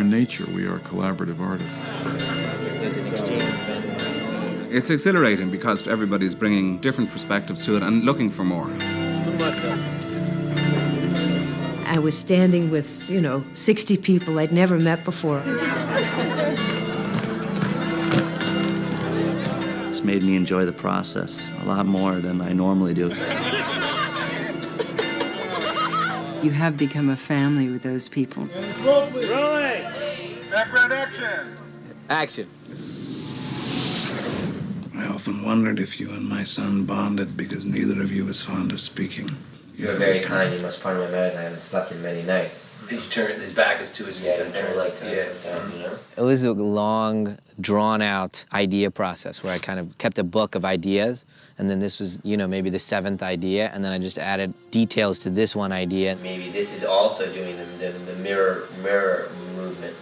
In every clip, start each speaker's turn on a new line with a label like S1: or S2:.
S1: nature, we are collaborative artists.
S2: It's exhilarating because everybody's bringing different perspectives to it and looking for more.
S3: I was standing with, 60 people I'd never met before.
S4: It's made me enjoy the process a lot more than I normally do.
S5: You have become a family with those people.
S6: Rolling! Background action!
S7: Action.
S1: I often wondered if you and my son bonded because neither of you was fond of speaking.
S8: You're very kind. You must pardon my manners. I haven't slept in many nights.
S7: He turned his back is to his
S8: Turn like that.
S7: yeah.
S8: You know?
S9: It was a long, drawn-out idea process where I kind of kept a book of ideas, and then this was, maybe the 7th idea, and then I just added details to this one idea.
S8: Maybe this is also doing the mirror movement,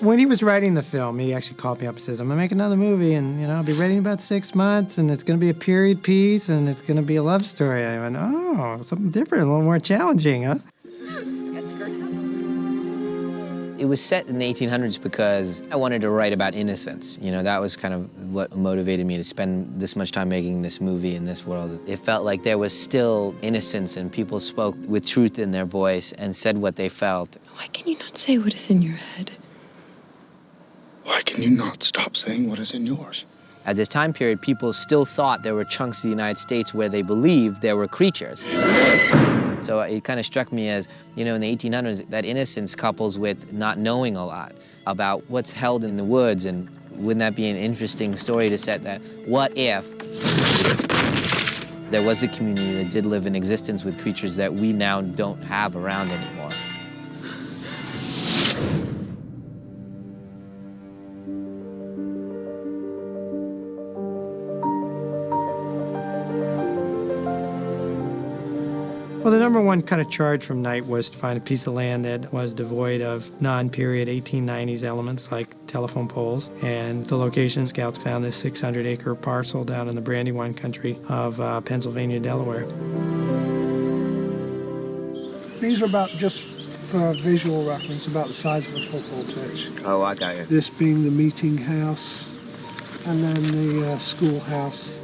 S10: When he was writing the film, he actually called me up and says, I'm going to make another movie, and, I'll be ready in about 6 months, and it's going to be a period piece, and it's going to be a love story. I went, oh, something different, a little more challenging, huh?
S9: It was set in the 1800s because I wanted to write about innocence. That was kind of what motivated me to spend this much time making this movie in this world. It felt like there was still innocence and people spoke with truth in their voice and said what they felt.
S3: Why can you not say what is in your head?
S1: Why can you not stop saying what is in yours?
S9: At this time period, people still thought there were chunks of the United States where they believed there were creatures. So it kind of struck me as, in the 1800s, that innocence couples with not knowing a lot about what's held in the woods, and wouldn't that be an interesting story to set that? What if there was a community that did live in existence with creatures that we now don't have around anymore?
S10: Well, the number one kind of charge from Night was to find a piece of land that was devoid of non-period 1890s elements like telephone poles. And the location, scouts found this 600-acre parcel down in the Brandywine country of Pennsylvania, Delaware.
S11: These are about, just for visual reference, about the size of a football pitch.
S7: Oh, I got you.
S11: This being the meeting house, and then the schoolhouse.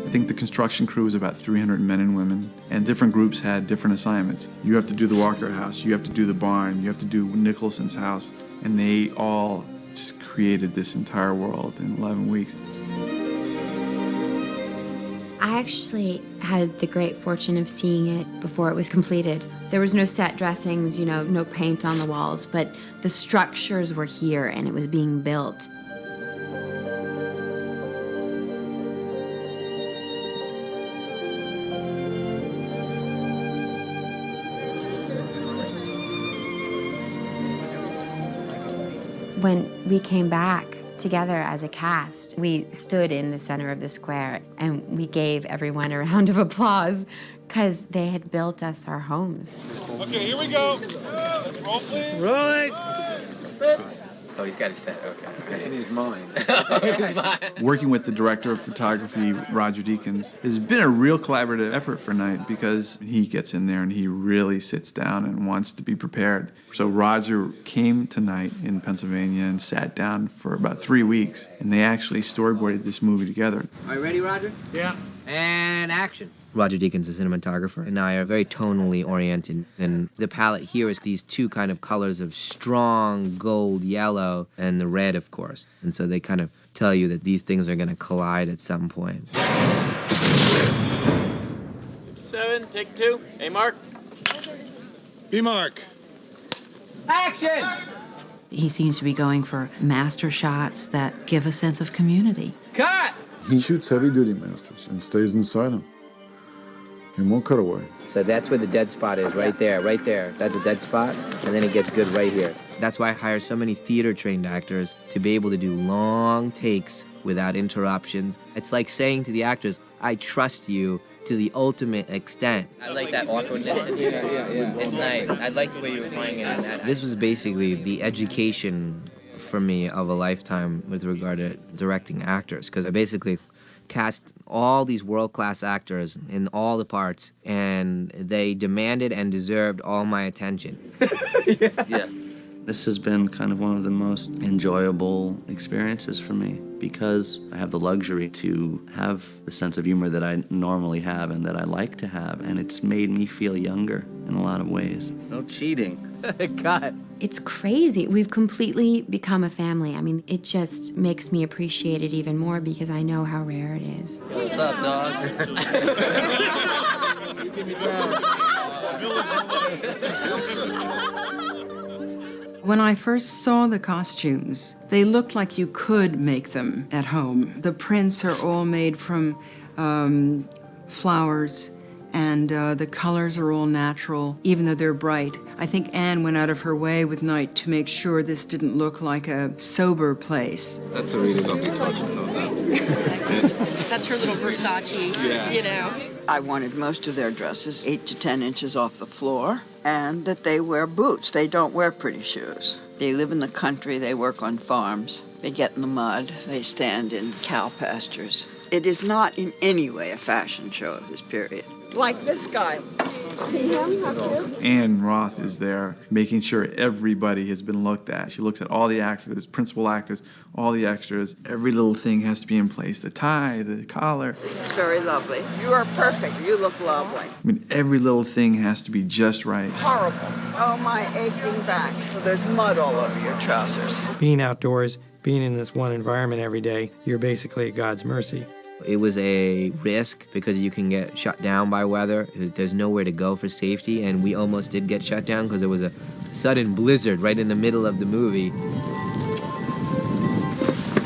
S1: I think the construction crew was about 300 men and women, and different groups had different assignments. You have to do the Walker house, you have to do the barn, you have to do Nicholson's house, and they all just created this entire world in 11 weeks.
S12: I actually had the great fortune of seeing it before it was completed. There was no set dressings, no paint on the walls, but the structures were here and it was being built. When we came back together as a cast, we stood in the center of the square and we gave everyone a round of applause because they had built us our homes.
S6: Okay, here we go. Roll, please.
S7: Rolling. Oh, he's got it set. Okay.
S6: In his mind.
S7: In his mind.
S1: Working with the director of photography, Roger Deakins, has been a real collaborative effort for Night because he gets in there and he really sits down and wants to be prepared. So Roger came to Night in Pennsylvania and sat down for about 3 weeks, and they actually storyboarded this movie together.
S7: Are you ready, Roger?
S6: Yeah.
S9: And action. Roger Deakins, the cinematographer, and I are very tonally oriented. And the palette here is these two kind of colors of strong gold yellow and the red, of course. And so they kind of tell you that these things are going to collide at some point.
S7: 7, take 2. Hey, Mark.
S6: B. Mark.
S7: Action!
S5: He seems to be going for master shots that give a sense of community.
S7: Cut!
S13: He shoots heavy-duty masters and stays inside them. He won't cut away.
S9: So that's where the dead spot is, right there, right there. That's a dead spot, and then it gets good right here. That's why I hire so many theater-trained actors to be able to do long takes without interruptions. It's like saying to the actors, I trust you to the ultimate extent.
S8: I like that awkwardness in here. Yeah. It's nice. I like the way you were playing it.
S9: This was basically the education for me of a lifetime with regard to directing actors, because I basically cast all these world-class actors in all the parts, and they demanded and deserved all my attention.
S4: Yeah. This has been kind of one of the most enjoyable experiences for me because I have the luxury to have the sense of humor that I normally have and that I like to have, and it's made me feel younger in a lot of ways.
S9: No cheating. God.
S12: It's crazy. We've completely become a family. I mean, it just makes me appreciate it even more because I know how rare it is.
S4: What's up, dogs?
S14: When I first saw the costumes, they looked like you could make them at home. The prints are all made from flowers, and the colors are all natural, even though they're bright. I think Anne went out of her way with Night to make sure this didn't look like a sober place.
S2: That's a really lovely touch, no doubt.
S15: That's her little Versace, you know.
S16: I wanted most of their dresses 8 to 10 inches off the floor, and that they wear boots. They don't wear pretty shoes. They live in the country, they work on farms, they get in the mud, they stand in cow pastures. It is not in any way a fashion show of this period. Like this guy. See him up here?
S1: Anne Roth is there making sure everybody has been looked at. She looks at all the actors, principal actors, all the extras. Every little thing has to be in place. The tie, the collar.
S16: This is very lovely. You are perfect. You look lovely.
S1: I mean, every little thing has to be just right.
S16: Horrible. Oh, my aching back. So there's mud all over your trousers.
S10: Being outdoors, being in this one environment every day, you're basically at God's mercy.
S9: It was a risk because you can get shut down by weather. There's nowhere to go for safety, and we almost did get shut down because there was a sudden blizzard right in the middle of the movie.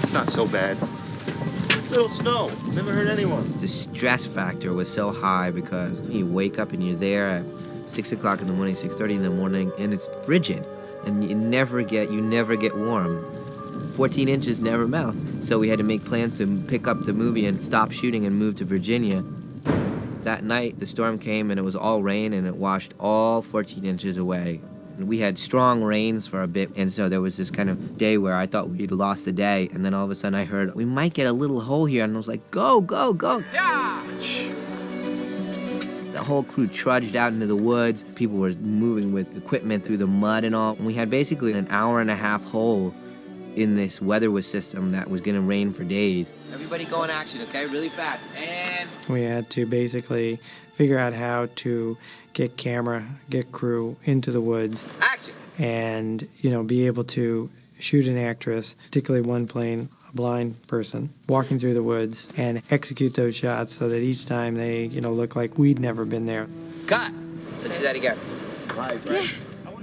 S17: It's not so bad. Little snow. Never hurt anyone.
S9: The stress factor was so high because you wake up and you're there at 6 o'clock in the morning, 6:30 in the morning, and it's frigid, and you never get warm. 14 inches never melts. So we had to make plans to pick up the movie and stop shooting and move to Virginia. That night, the storm came and it was all rain and it washed all 14 inches away. And we had strong rains for a bit, and so there was this kind of day where I thought we'd lost the day, and then all of a sudden I heard, we might get a little hole here, and I was like, go, go, go. Yeah! The whole crew trudged out into the woods. People were moving with equipment through the mud and all. And we had basically an hour-and-a-half hole in this weather system that was going to rain for days. Everybody go in action, okay? Really fast. And
S10: we had to basically figure out how to get camera, get crew into the woods.
S9: Action!
S10: And, be able to shoot an actress, particularly one playing a blind person, walking through the woods and execute those shots so that each time they, look like we'd never been there.
S9: Cut! Let's do that again.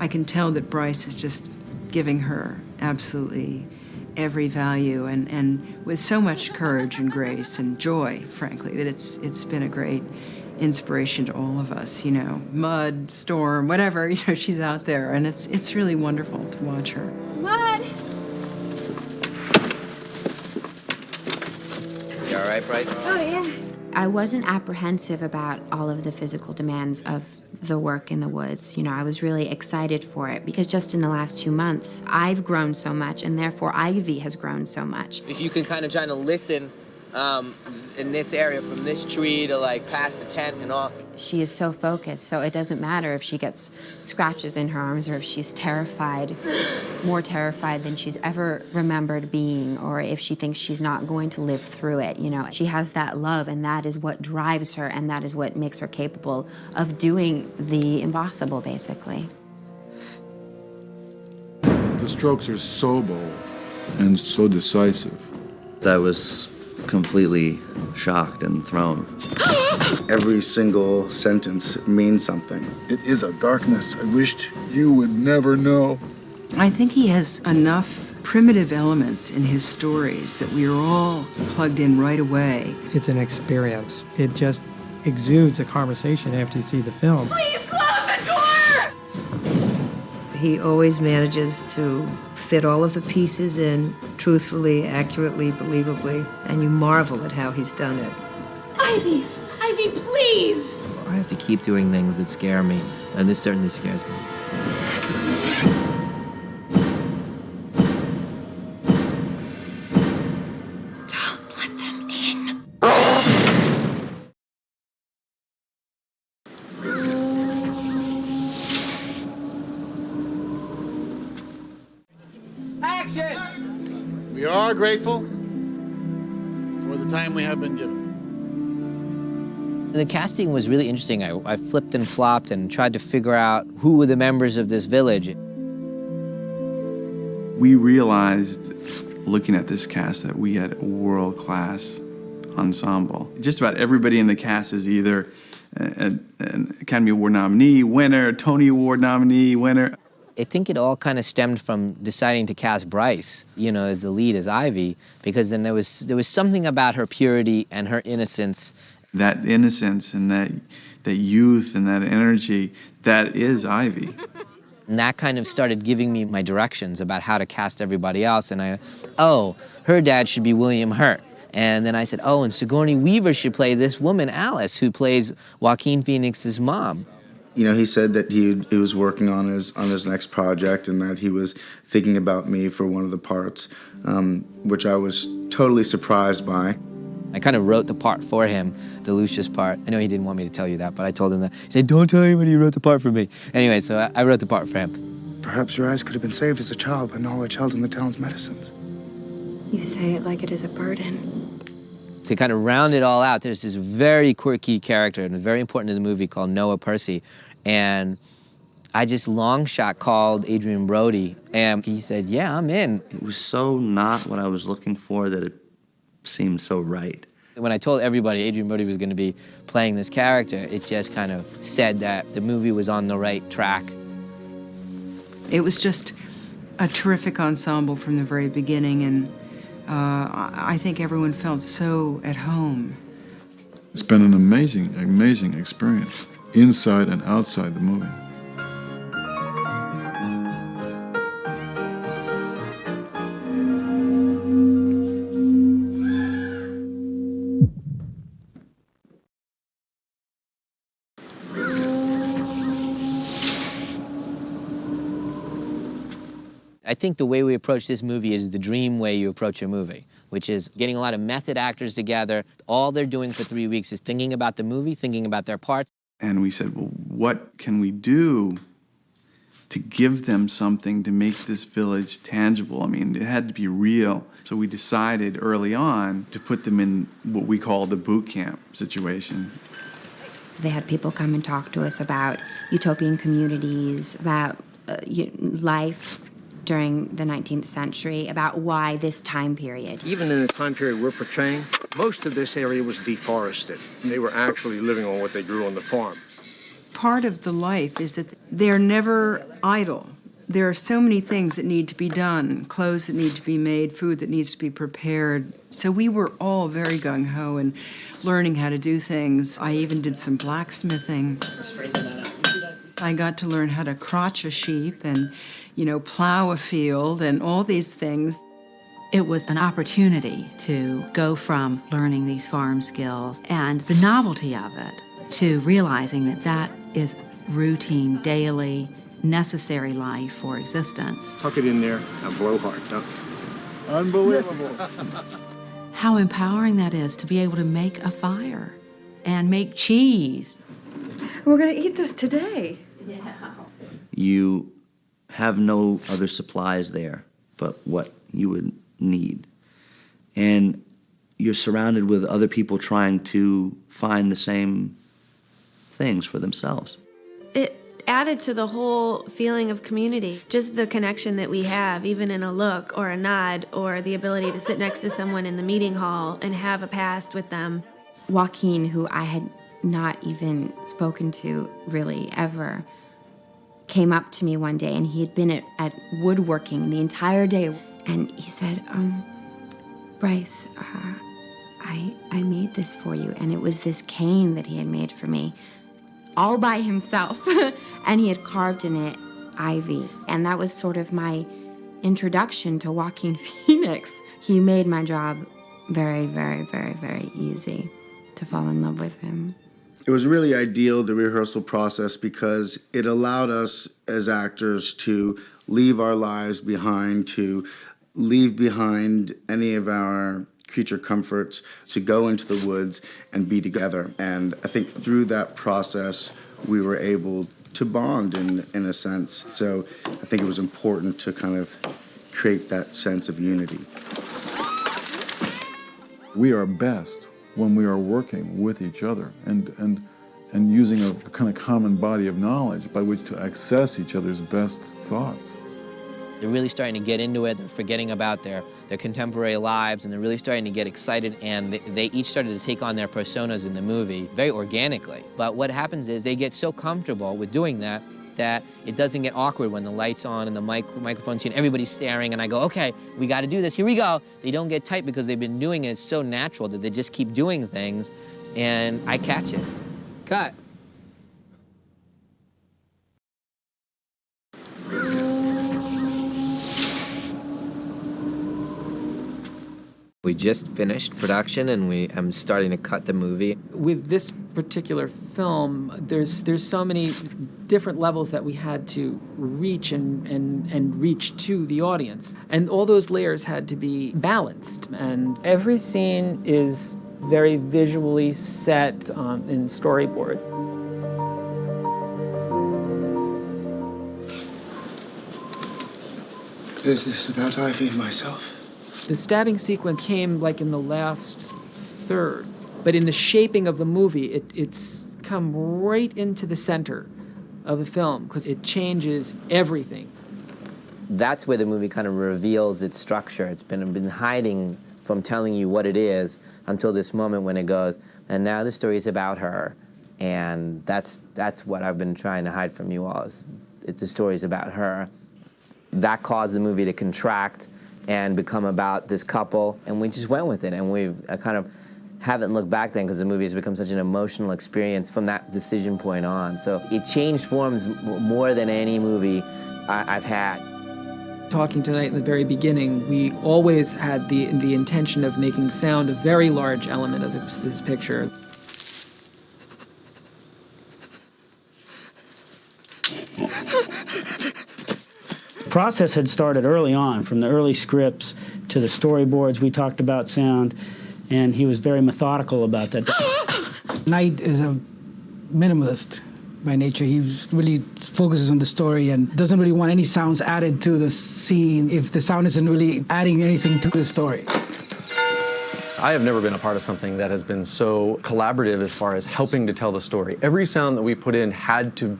S14: I can tell that Bryce is just giving her absolutely every value and with so much courage and grace and joy, frankly, that it's been a great inspiration to all of us, mud, storm, whatever, she's out there, and it's really wonderful to watch her.
S12: Mud!
S9: You all right, Bryce?
S12: Oh, yeah. I wasn't apprehensive about all of the physical demands of the work in the woods. I was really excited for it because just in the last 2 months, I've grown so much, and therefore Ivy has grown so much.
S9: If you can kind of try to listen in this area from this tree to past the tent and all.
S12: She is so focused, so it doesn't matter if she gets scratches in her arms or if she's terrified, more terrified than she's ever remembered being, or if she thinks she's not going to live through it. She has that love, and that is what drives her, and that is what makes her capable of doing the impossible, basically.
S13: The strokes are so bold and so decisive.
S4: I was completely shocked and thrown.
S17: Every single sentence means something.
S13: It is a darkness I wished you would never know.
S14: I think he has enough primitive elements in his stories that we are all plugged in right away.
S10: It's an experience. It just exudes a conversation after you see the film.
S15: Please close the door!
S3: He always manages to fit all of the pieces in truthfully, accurately, believably, and you marvel at how he's done it.
S15: Ivy, please!
S9: I have to keep doing things that scare me, and this certainly scares me.
S18: are grateful for the time we have been given.
S9: The casting was really interesting. I flipped and flopped and tried to figure out who were the members of this village.
S1: We realized, looking at this cast, that we had a world-class ensemble. Just about everybody in the cast is either an Academy Award nominee, winner, Tony Award nominee, winner.
S9: I think it all kind of stemmed from deciding to cast Bryce, you know, as the lead as Ivy, because then there was something about her purity and her innocence.
S1: That innocence and that youth and that energy, that is Ivy.
S9: And that kind of started giving me my directions about how to cast everybody else. And oh, her dad should be William Hurt. And then I said, oh, and Sigourney Weaver should play this woman, Alice, who plays Joaquin Phoenix's mom.
S19: You know, he said that he was working on his next project and that he was thinking about me for one of the parts, which I was totally surprised by.
S9: I kind of wrote the part for him, the Lucius part. I know he didn't want me to tell you that, but I told him that. He said, don't tell anybody you wrote the part for me. Anyway, so I wrote the part for him.
S20: Perhaps your eyes could have been saved as a child by knowledge held in the town's medicines.
S12: You say it like it is a burden.
S9: To kind of round it all out, there's this very quirky character and very important to the movie called Noah Percy. And I just long shot called Adrian Brody, and he said, yeah, I'm in.
S4: It was so not what I was looking for that it seemed so right.
S9: When I told everybody Adrian Brody was going to be playing this character, it just kind of said that the movie was on the right track.
S14: It was just a terrific ensemble from the very beginning, and I think everyone felt so at home.
S13: It's been an amazing, amazing experience, inside and outside the movie.
S9: I think the way we approach this movie is the dream way you approach a movie, which is getting a lot of method actors together. All they're doing for 3 weeks is thinking about the movie, thinking about their parts.
S1: And we said, well, what can we do to give them something to make this village tangible? I mean, it had to be real. So we decided early on to put them in what we call the boot camp situation.
S12: They had people come and talk to us about utopian communities, about life during the 19th century, about why this time period.
S21: Even in the time period we're portraying, most of this area was deforested. They were actually living on what they grew on the farm.
S14: Part of the life is that they're never idle. There are so many things that need to be done, clothes that need to be made, food that needs to be prepared. So we were all very gung-ho and learning how to do things. I even did some blacksmithing. I got to learn how to crotch a sheep and, plow a field and all these things.
S5: It was an opportunity to go from learning these farm skills and the novelty of it to realizing that that is routine, daily, necessary life for existence.
S21: Tuck it in there and blow hard.
S18: Unbelievable.
S5: How empowering that is to be able to make a fire and make cheese.
S15: We're going to eat this today.
S5: Yeah.
S4: You have no other supplies there but what you would need. And you're surrounded with other people trying to find the same things for themselves.
S22: It added to the whole feeling of community, just the connection that we have, even in a look or a nod, or the ability to sit next to someone in the meeting hall and have a past with them.
S12: Joaquin, who I had not even spoken to really ever, came up to me one day, and he had been at woodworking the entire day, and he said, Bryce, I made this for you. And it was this cane that he had made for me all by himself. And he had carved in it Ivy. And that was sort of my introduction to Joaquin Phoenix. He made my job very, very, very, very easy to fall in love with him.
S19: It was really ideal, the rehearsal process, because it allowed us as actors to leave our lives behind, to leave behind any of our creature comforts, to go into the woods and be together. And I think through that process, we were able to bond in a sense. So I think it was important to kind of create that sense of unity.
S13: We are best when we are working with each other and using a kind of common body of knowledge by which to access each other's best thoughts.
S9: They're really starting to get into it. They're forgetting about their contemporary lives, and they're really starting to get excited, and they each started to take on their personas in the movie very organically. But what happens is they get so comfortable with doing that it doesn't get awkward when the light's on and the microphone's here and everybody's staring, and I go, okay, we got to do this, here we go. They don't get tight because they've been doing it. It's so natural that they just keep doing things, and I catch it. Cut. We just finished production, and I'm starting to cut the movie.
S6: With this particular film, there's so many different levels that we had to reach and reach to the audience. And all those layers had to be balanced. And every scene is very visually set in storyboards.
S20: Is this about Ivy and myself?
S6: The stabbing sequence came like in the last third, but in the shaping of the movie, it's come right into the center of the film because it changes everything.
S9: That's where the movie kind of reveals its structure. It's been hiding from telling you what it is until this moment when it goes, and now the story is about her, and that's what I've been trying to hide from you all. It's the story's about her. That caused the movie to contract and become about this couple, and we just went with it, and I kind of haven't looked back then because the movie has become such an emotional experience from that decision point on. So it changed forms more than any movie I've had.
S6: Talking tonight in the very beginning, we always had the intention of making sound a very large element of this picture.
S11: The process had started early on, from the early scripts to the storyboards. We talked about sound, and he was very methodical about that.
S23: Knight is a minimalist by nature. He really focuses on the story and doesn't really want any sounds added to the scene if the sound isn't really adding anything to the story.
S24: I have never been a part of something that has been so collaborative as far as helping to tell the story. Every sound that we put in had to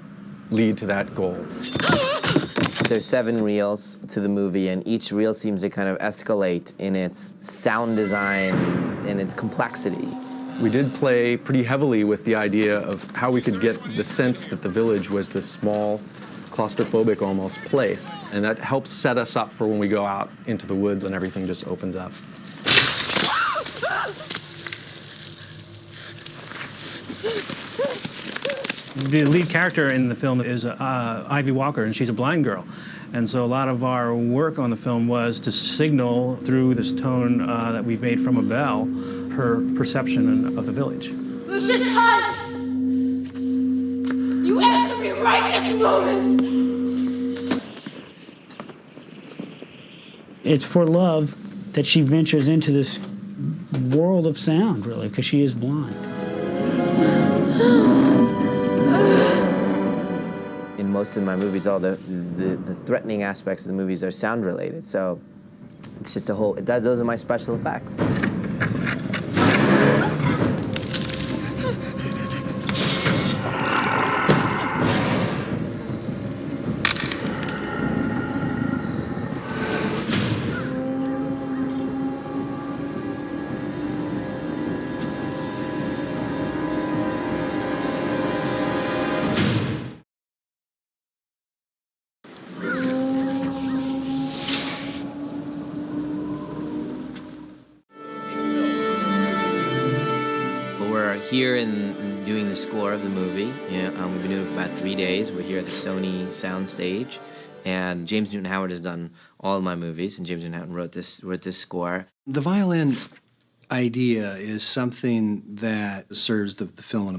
S24: lead to that goal.
S9: There's 7 reels to the movie, and each reel seems to kind of escalate in its sound design and its complexity.
S24: We did play pretty heavily with the idea of how we could get the sense that the village was this small, claustrophobic almost place, and that helps set us up for when we go out into the woods and everything just opens up.
S11: The lead character in the film is Ivy Walker, and she's a blind girl. And so a lot of our work on the film was to signal through this tone that we've made from a bell her perception of the village.
S25: Lucius Hunt! You answer me right this moment!
S11: It's for love that she ventures into this world of sound, really, because she is blind.
S9: In most of my movies, all the threatening aspects of the movies are sound related, so it's just a whole, those are my special effects. Here in doing the score of the movie. We've been doing it for about 3 days. We're here at the Sony soundstage, and James Newton Howard has done all of my movies, and James Newton Howard wrote this score.
S26: The violin idea is something that serves the film on a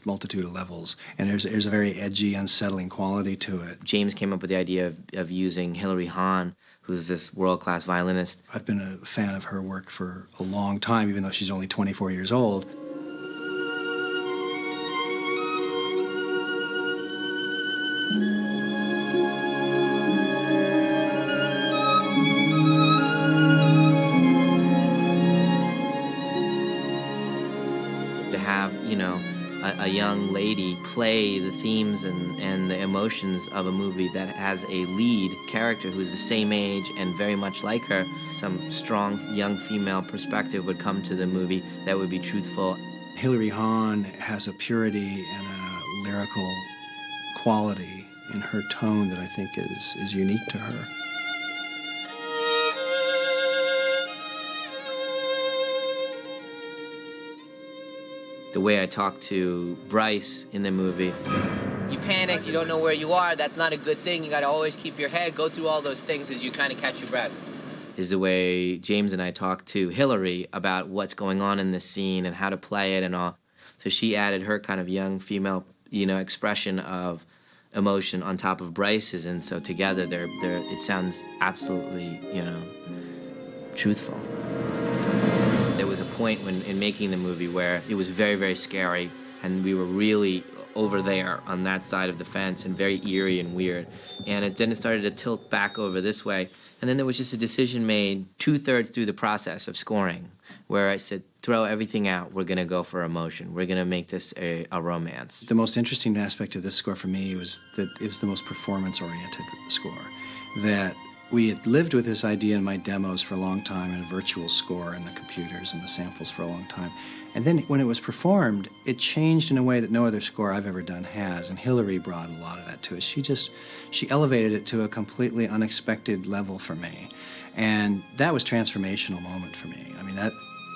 S26: multitude of levels, and there's a very edgy, unsettling quality to it.
S9: James came up with the idea of using Hilary Hahn, who's this world-class violinist.
S26: I've been a fan of her work for a long time, even though she's only 24 years old.
S9: to have, a young lady play the themes and the emotions of a movie that has a lead character who's the same age and very much like her, some strong young female perspective would come to the movie that would be truthful.
S26: Hilary Hahn has a purity and a lyrical quality in her tone that I think is unique to her.
S9: The way I talk to Bryce in the movie. You panic, you don't know where you are, that's not a good thing. You gotta always keep your head, go through all those things as you kind of catch your breath. Is the way James and I talk to Hilary about what's going on in this scene and how to play it and all. So she added her kind of young female, expression of emotion on top of Bryce's, and so together it sounds absolutely, truthful. There was a point in making the movie where it was very, very scary, and we were really over there on that side of the fence and very eerie and weird. And then it started to tilt back over this way. And then there was just a decision made 2/3 through the process of scoring where I said, throw everything out. We're going to go for emotion. We're going to make this a romance.
S26: The most interesting aspect of this score for me was that it was the most performance-oriented score. That we had lived with this idea in my demos for a long time, in a virtual score and the computers and the samples for a long time. And then when it was performed, it changed in a way that no other score I've ever done has, and Hilary brought a lot of that to us. She elevated it to a completely unexpected level for me. And that was a transformational moment for me. I mean,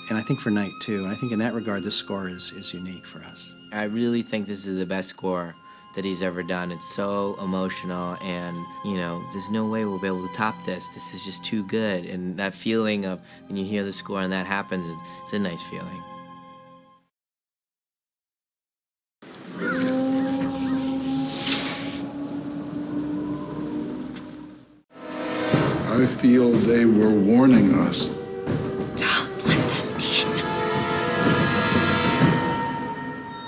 S26: and I think for Night too, and I think in that regard, this score is unique for us.
S9: I really think this is the best score that he's ever done. It's so emotional, and there's no way we'll be able to top this. This is just too good. And that feeling of when you hear the score and that happens, it's a nice feeling.
S13: I feel they were warning us.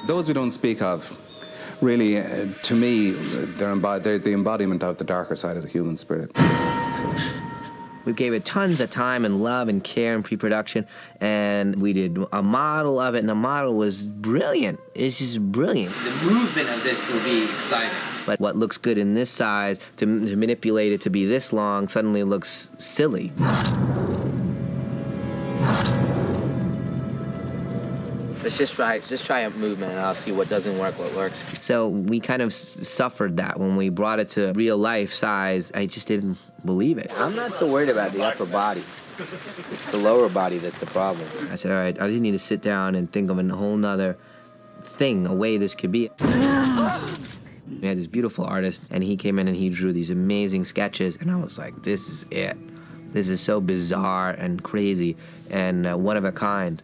S2: Those we don't speak of, really, to me, they're the embodiment of the darker side of the human spirit.
S9: We gave it tons of time and love and care and pre-production, and we did a model of it, and the model was brilliant. It's just brilliant. The movement of this will be exciting. But what looks good in this size, to manipulate it to be this long, suddenly looks silly. Let's just try a movement, and I'll see what doesn't work, what works. So we kind of suffered that when we brought it to real life size. I just didn't believe it. I'm not so worried about the upper body. It's the lower body that's the problem. I said, all right, I just need to sit down and think of a whole nother thing, a way this could be. We had this beautiful artist, and he came in and he drew these amazing sketches, and I was like, this is it. This is so bizarre and crazy and one of a kind.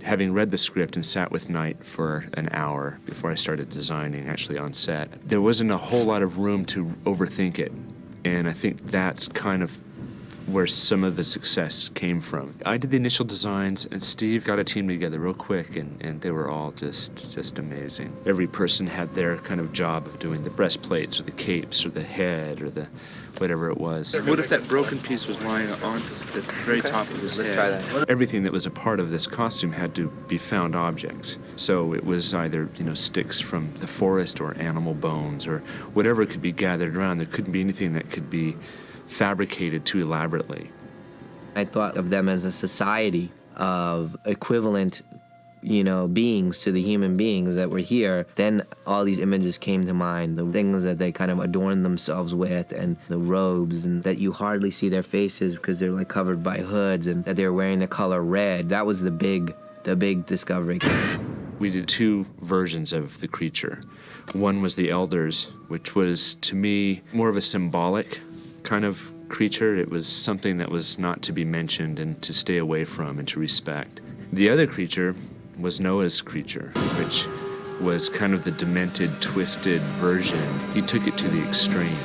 S7: Having read the script and sat with Knight for an hour before I started designing, actually on set, there wasn't a whole lot of room to overthink it. And I think that's kind of where some of the success came from. I did the initial designs, and Steve got a team together real quick, and they were all just amazing. Every person had their kind of job of doing the breastplates or the capes or the head or the whatever it was. What if that broken piece was lying on the very top of his head? Try that. Everything that was a part of this costume had to be found objects. So it was either, sticks from the forest or animal bones or whatever could be gathered around. There couldn't be anything that could be fabricated too elaborately.
S9: I thought of them as a society of equivalent, beings to the human beings that were here. Then all these images came to mind, the things that they kind of adorn themselves with, and the robes, and that you hardly see their faces because they're like covered by hoods, and that they're wearing the color red. That was the big discovery.
S7: We did two versions of the creature. One was the Elders, which was, to me, more of a symbolic kind of creature. It was something that was not to be mentioned and to stay away from and to respect. The other creature was Noah's creature, which was kind of the demented, twisted version. He took it to the extreme.